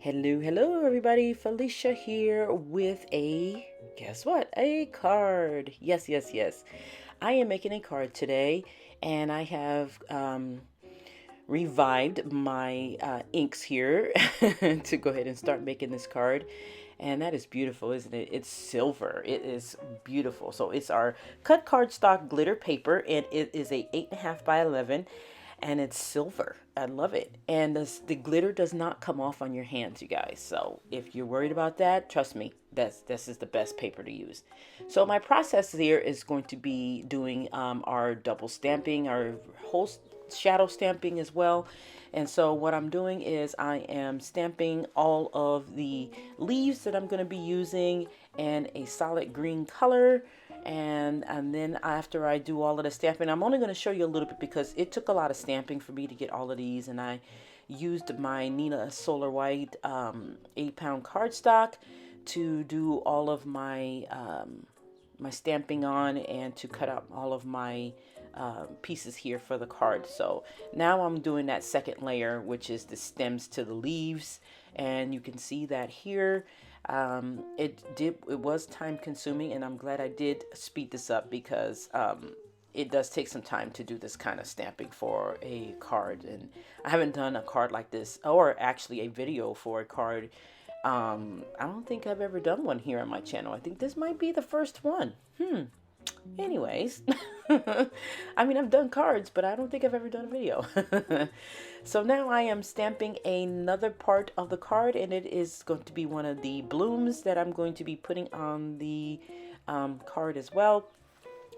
Hello, everybody. Felicia here with guess what? A card. Yes. I am making a card today, and I have revived my inks here to go ahead and start making this card. And that is beautiful, isn't it? It's silver. It is beautiful. So it's our cut cardstock glitter paper, and it is a 8.5 by 11, and it's silver. I love it. And the glitter does not come off on your hands, you guys. So if you're worried about that, trust me, this is the best paper to use. So my process here is going to be doing our double stamping, our whole shadow stamping as well. And so what I'm doing is I am stamping all of the leaves that I'm going to be using in a solid green color. And then after I do all of the stamping, I'm only going to show you a little bit because it took a lot of stamping for me to get all of these. And I used my Nina Solar White 8-pound cardstock to do all of my my stamping on and to cut out all of my pieces here for the card. So now I'm doing that second layer, which is the stems to the leaves, and you can see that here. It was time consuming, and I'm glad I did speed this up because it does take some time to do this kind of stamping for a card, and I haven't done a card like this, or actually a video for a card. I don't think I've ever done one here on my channel. I think this might be the first one. Anyways, I mean, I've done cards, but I don't think I've ever done a video. So now I am stamping another part of the card, and it is going to be one of the blooms that I'm going to be putting on the card as well.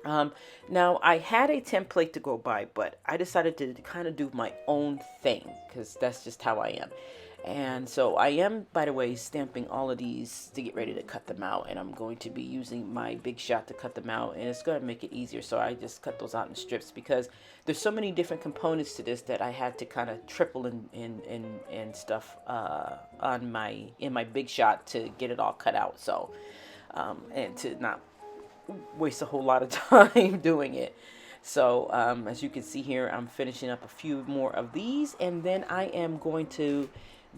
Now I had a template to go by, but I decided to kind of do my own thing because that's just how I am. And so I am, by the way, stamping all of these to get ready to cut them out, and I'm going to be using my Big Shot to cut them out, and it's going to make it easier. So I just cut those out in strips because there's so many different components to this that I had to kind of triple and stuff on in my Big Shot to get it all cut out. So and to not waste a whole lot of time doing it. So as you can see here, I'm finishing up a few more of these, and then I am going to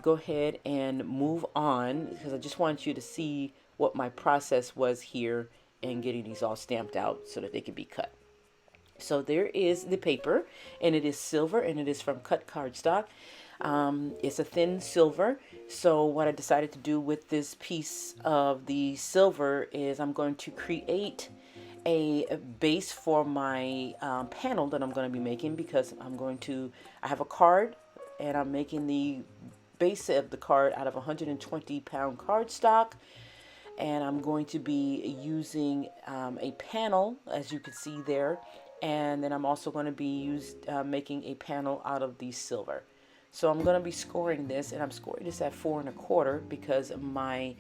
go ahead and move on because I just want you to see what my process was here and getting these all stamped out so that they can be cut. So there is the paper, and it is silver, and it is from cut cardstock. It's a thin silver. So what I decided to do with this piece of the silver is I'm going to create a base for my panel that I'm going to be making, because I have a card, and I'm making the base of the card out of 120-pound cardstock, and I'm going to be using a panel, as you can see there, and then I'm also going to be making a panel out of the silver. So I'm going to be scoring this, and I'm scoring this at 4 1/4 because my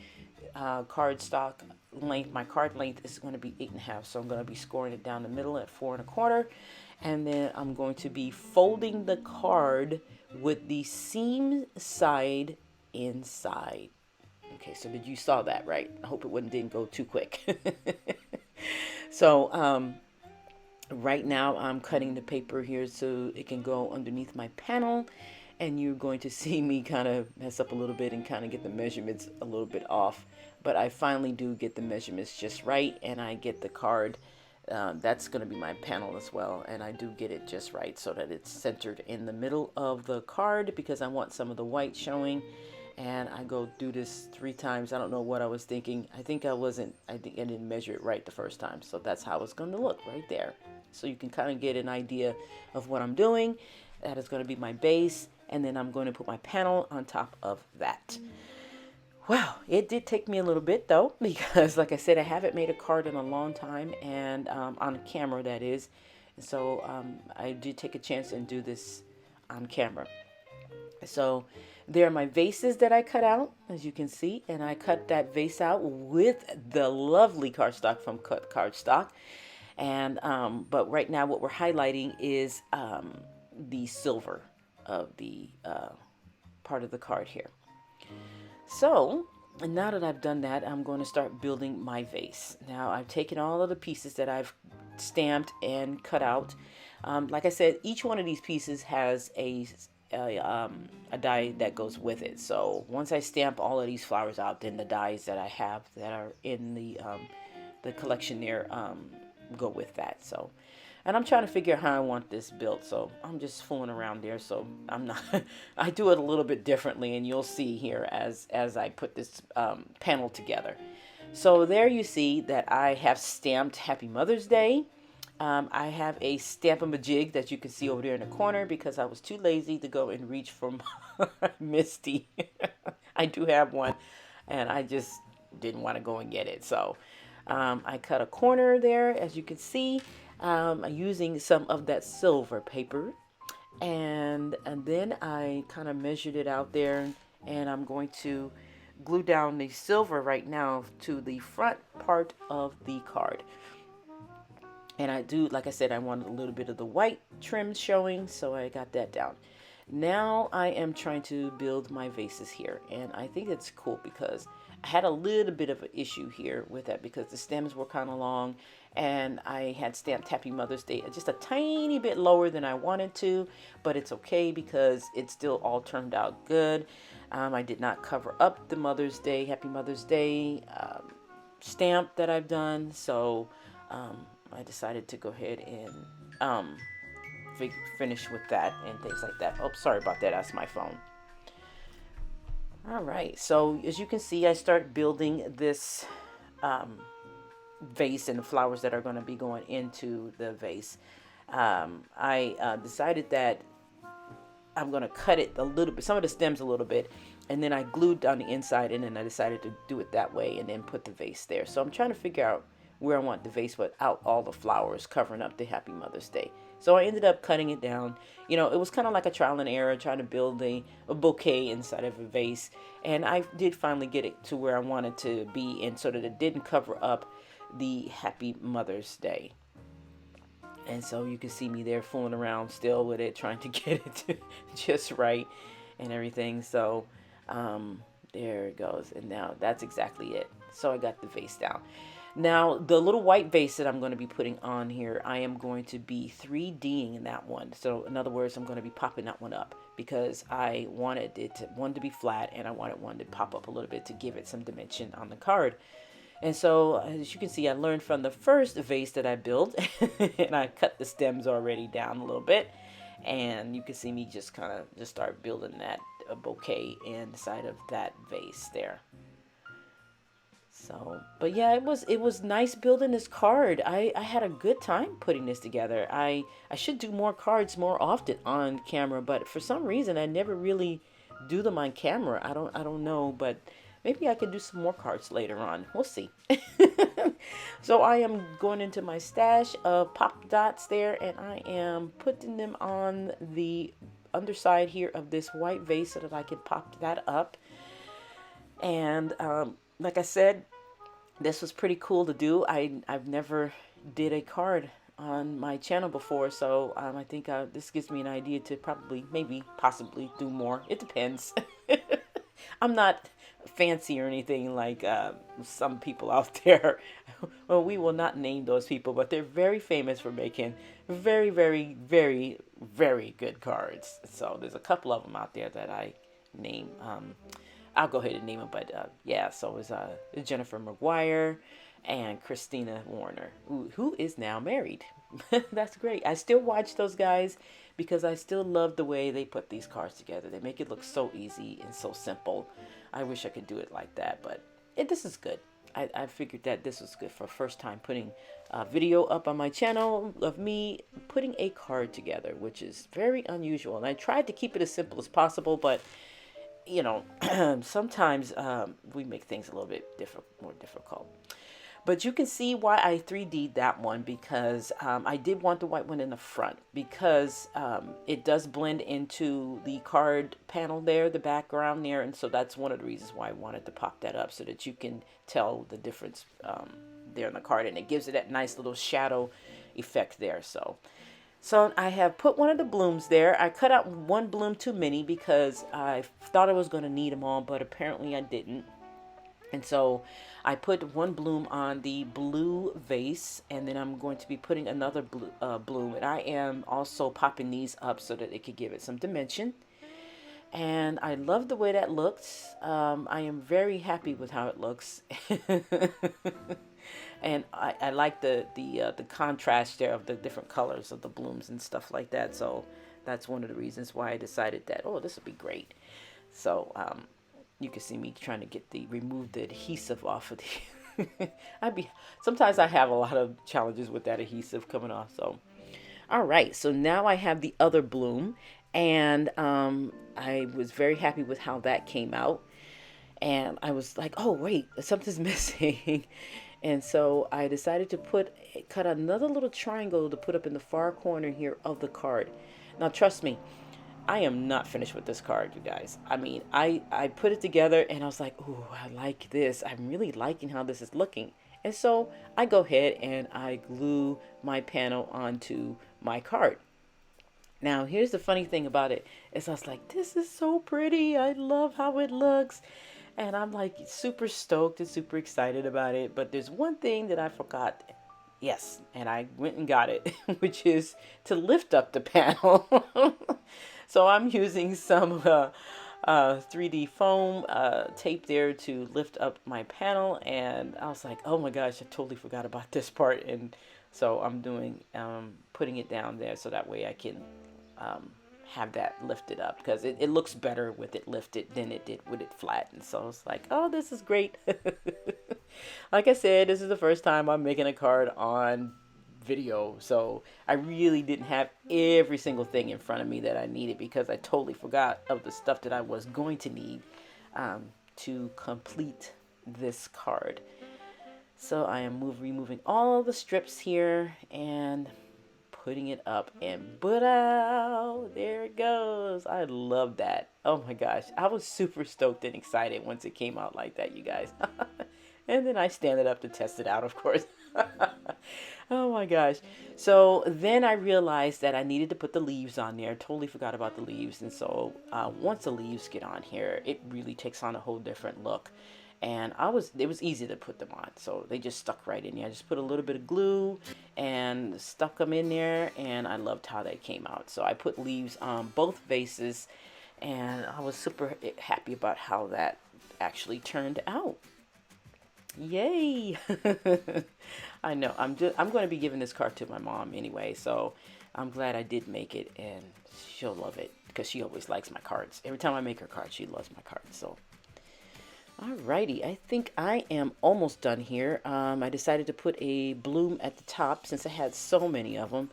cardstock length, my card length is going to be 8.5. So I'm going to be scoring it down the middle at 4 1/4, and then I'm going to be folding the card with the seam side inside. Okay, so did you saw that right? I hope it didn't go too quick. So right now I'm cutting the paper here so it can go underneath my panel, and you're going to see me kind of mess up a little bit and kind of get the measurements a little bit off, but I finally do get the measurements just right, and I get the card. That's going to be my panel as well, and I do get it just right so that it's centered in the middle of the card because I want some of the white showing. And I go do this 3 times. I don't know what I was thinking. I think I didn't measure it right the first time, so that's how it's going to look right there. So you can kind of get an idea of what I'm doing. That is going to be my base, and then I'm going to put my panel on top of that. Wow, it did take me a little bit though, because like I said, I haven't made a card in a long time, and on camera that is. So I did take a chance and do this on camera. So there are my vases that I cut out, as you can see, and I cut that vase out with the lovely cardstock from Cut Cardstock. And but right now what we're highlighting is the silver of the part of the card here. So now that I've done that, I'm going to start building my vase. Now I've taken all of the pieces that I've stamped and cut out. Like I said, each one of these pieces has a a die that goes with it. So once I stamp all of these flowers out, then the dies that I have that are in the collection there go with that. So, and I'm trying to figure out how I want this built. So I'm just fooling around there. So I'm not. I do it a little bit differently, and you'll see here as I put this panel together. So there you see that I have stamped Happy Mother's Day. I have a stamp-a-majig that you can see over there in the corner because I was too lazy to go and reach for Misty. I do have one, and I just didn't want to go and get it. So I cut a corner there, as you can see, using some of that silver paper. And then I kind of measured it out there, and I'm going to glue down the silver right now to the front part of the card. And I do, like I said, I wanted a little bit of the white trim showing, so I got that down. Now I am trying to build my vases here, and I think it's cool because I had a little bit of an issue here with that because the stems were kind of long, and I had stamped Happy Mother's Day just a tiny bit lower than I wanted to, but it's okay because it still all turned out good. I did not cover up the Mother's Day, Happy Mother's Day stamp that I've done, so I decided to go ahead and finish with that and things like that. Oh, sorry about that. That's my phone. All right. So as you can see, I start building this vase and the flowers that are going to be going into the vase. I decided that I'm going to cut it a little bit, some of the stems a little bit, and then I glued down the inside, and then I decided to do it that way and then put the vase there. So I'm trying to figure out where I want the vase without all the flowers covering up the Happy Mother's Day. So I ended up cutting it down. You know, it was kind of like a trial and error trying to build a bouquet inside of a vase. And I did finally get it to where I wanted to be, and so that it didn't cover up the Happy Mother's Day. And so you can see me there fooling around still with it, trying to get it to just right and everything. So there it goes. And now that's exactly it. So I got the vase down. Now, the little white vase that I'm going to be putting on here, I am going to be 3Ding in that one. So, in other words, I'm going to be popping that one up because I wanted one to be flat, and I wanted one to pop up a little bit to give it some dimension on the card. And so, as you can see, I learned from the first vase that I built, and I cut the stems already down a little bit. And you can see me just kind of just start building that bouquet inside of that vase there. So, but yeah, it was nice building this card. I had a good time putting this together. I should do more cards more often on camera, but for some reason I never really do them on camera. I don't know, but maybe I could do some more cards later on. We'll see. So I am going into my stash of pop dots there, and I am putting them on the underside here of this white vase so that I can pop that up. And like I said, this was pretty cool to do. I've never did a card on my channel before, so I think this gives me an idea to probably, maybe, possibly do more. It depends. I'm not fancy or anything like some people out there. Well, we will not name those people, but they're very famous for making very, very, very, very good cards. So there's a couple of them out there that I name. I'll go ahead and name them, but yeah, so it was Jennifer McGuire and Christina Warner, who is now married. That's great. I still watch those guys because I still love the way they put these cards together. They make it look so easy and so simple. I wish I could do it like that, but this is good. I figured that this was good for first time putting a video up on my channel of me putting a card together, which is very unusual. And I tried to keep it as simple as possible, but you know, sometimes we make things a little bit more difficult. But you can see why I 3D'd that one, because I did want the white one in the front because it does blend into the card panel there, the background there. And so that's one of the reasons why I wanted to pop that up, so that you can tell the difference there in the card. And it gives it that nice little shadow effect there. So I have put one of the blooms there. I cut out one bloom too many because I thought I was going to need them all, but apparently I didn't. And so I put one bloom on the blue vase, and then I'm going to be putting another bloom. And I am also popping these up so that it could give it some dimension. And I love the way that looks. I am very happy with how it looks. And I like the contrast there of the different colors of the blooms and stuff like that. So that's one of the reasons why I decided that, oh, this would be great. So you can see me trying to get the remove the adhesive off of the I'd be sometimes I have a lot of challenges with that adhesive coming off. So all right, so now I have the other bloom, and I was very happy with how that came out. And I was like, oh wait, something's missing. And so I decided to cut another little triangle to put up in the far corner here of the card. Now trust me, I am not finished with this card, you guys. I mean, I put it together and I was like, ooh, I like this. I'm really liking how this is looking. And so I go ahead and I glue my panel onto my card. Now, here's the funny thing about it is I was like, this is so pretty. I love how it looks. And I'm like super stoked and super excited about it. But there's one thing that I forgot. Yes, and I went and got it, which is to lift up the panel. So I'm using some 3D foam tape there to lift up my panel, and I was like, oh my gosh, I totally forgot about this part. And so I'm doing putting it down there so that way I can have that lifted up, because it looks better with it lifted than it did with it flat. And so it's like, oh, this is great. Like I said, this is the first time I'm making a card on video, so I really didn't have every single thing in front of me that I needed, because I totally forgot of the stuff that I was going to need to complete this card. So I am removing all the strips here and putting it up, and but there it goes. I love that. Oh my gosh, I was super stoked and excited once it came out like that, you guys. And then I stand it up to test it out, of course. Oh my gosh. So then I realized that I needed to put the leaves on there. Totally forgot about the leaves. And so once the leaves get on here, it really takes on a whole different look. And it was easy to put them on. So they just stuck right in there. I just put a little bit of glue and stuck them in there. And I loved how they came out. So I put leaves on both vases. And I was super happy about how that actually turned out. Yay! I know. I'm going to be giving this card to my mom anyway, so I'm glad I did make it, and she'll love it because she always likes my cards. Every time I make her cards, she loves my cards. So, alrighty, I think I am almost done here. I decided to put a bloom at the top since I had so many of them,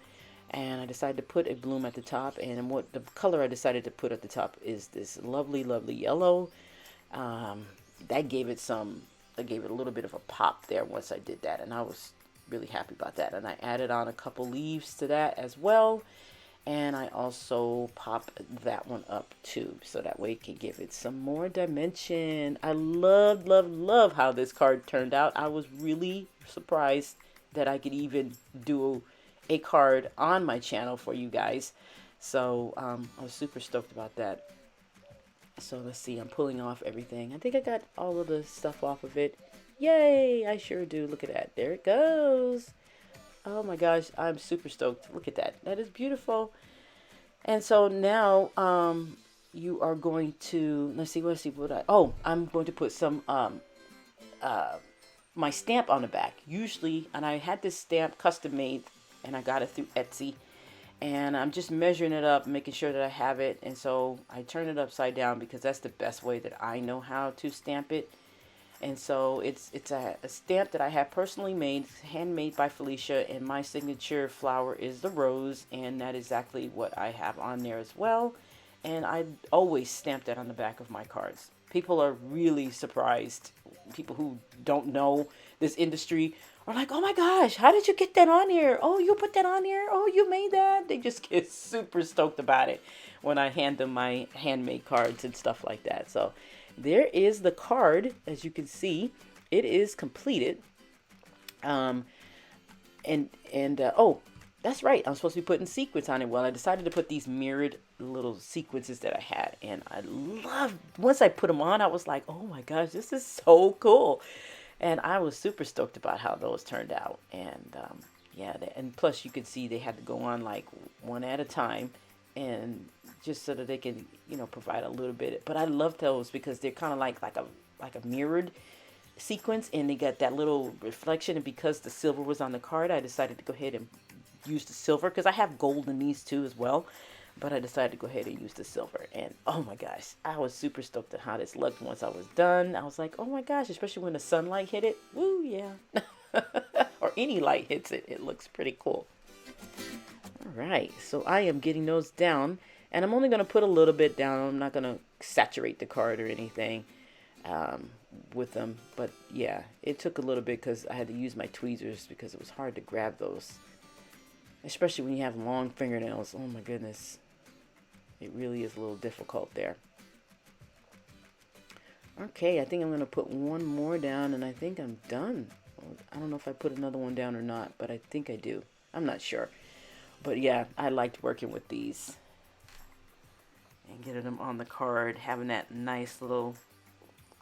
and I decided to put a bloom at the top. And what the color I decided to put at the top is this lovely, lovely yellow. That gave it some. I gave it a little bit of a pop there once I did that, and I was really happy about that. And I added on a couple leaves to that as well, and I also pop that one up too, so that way it can give it some more dimension. I love how this card turned out. I was really surprised that I could even do a card on my channel for you guys. So I was super stoked about that. So let's see, I'm pulling off everything. I think I got all of the stuff off of it. Yay, I sure do. Look at that. There it goes. Oh my gosh, I'm super stoked. Look at that. That is beautiful. And so now you are going to, let's see what I'm going to put some my stamp on the back. Usually, and I had this stamp custom made, and I got it through Etsy. And I'm just measuring it up, making sure that I have it. And so I turn it upside down because that's the best way that I know how to stamp it. And so it's a stamp that I have personally made, handmade by Felicia, and my signature flower is the rose, and that is exactly what I have on there as well. And I always stamp that on the back of my cards. People are really surprised. People who don't know this industry are like, oh my gosh, how did you get that on here? Oh, you put that on here? Oh, you made that? They just get super stoked about it when I hand them my handmade cards and stuff like that. So there is the card. As you can see, it is completed. Oh, that's right. I'm supposed to be putting sequins on it. Well, I decided to put these mirrored little sequences that I had. And I love, once I put them on, I was like, oh my gosh, this is so cool. And I was super stoked about how those turned out. And yeah, and plus you could see they had to go on like one at a time. And just so that they can, provide a little bit. But I love those because they're kind of like a mirrored sequence, and they got that little reflection. And because the silver was on the card, I decided to go ahead and use the silver, because I have gold in these too as well. But I decided to go ahead and use the silver. And oh my gosh, I was super stoked at how this looked once I was done. I was like, oh my gosh, especially when the sunlight hit it. Woo, yeah. Or any light hits it. It looks pretty cool. All right, so I am getting those down. And I'm only going to put a little bit down. I'm not going to saturate the card or anything with them. But yeah, it took a little bit because I had to use my tweezers because it was hard to grab those. Especially when you have long fingernails. Oh my goodness. It really is a little difficult there. Okay, I think I'm going to put one more down and I think I'm done. I don't know if I put another one down or not, but I think I do. I'm not sure. But yeah, I liked working with these. And getting them on the card, having that nice little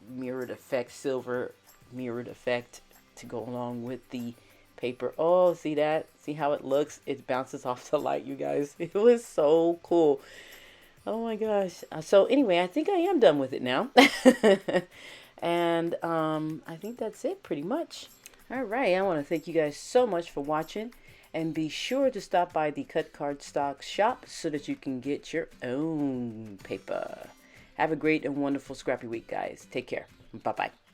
mirrored effect, silver mirrored effect to go along with the paper. Oh, see that? See how it looks? It bounces off the light, you guys. It was so cool. Oh my gosh. So anyway, I think I am done with it now. And I think that's it pretty much. All right. I want to thank you guys so much for watching. And be sure to stop by the Cut Cardstock shop so that you can get your own paper. Have a great and wonderful scrappy week, guys. Take care. Bye-bye.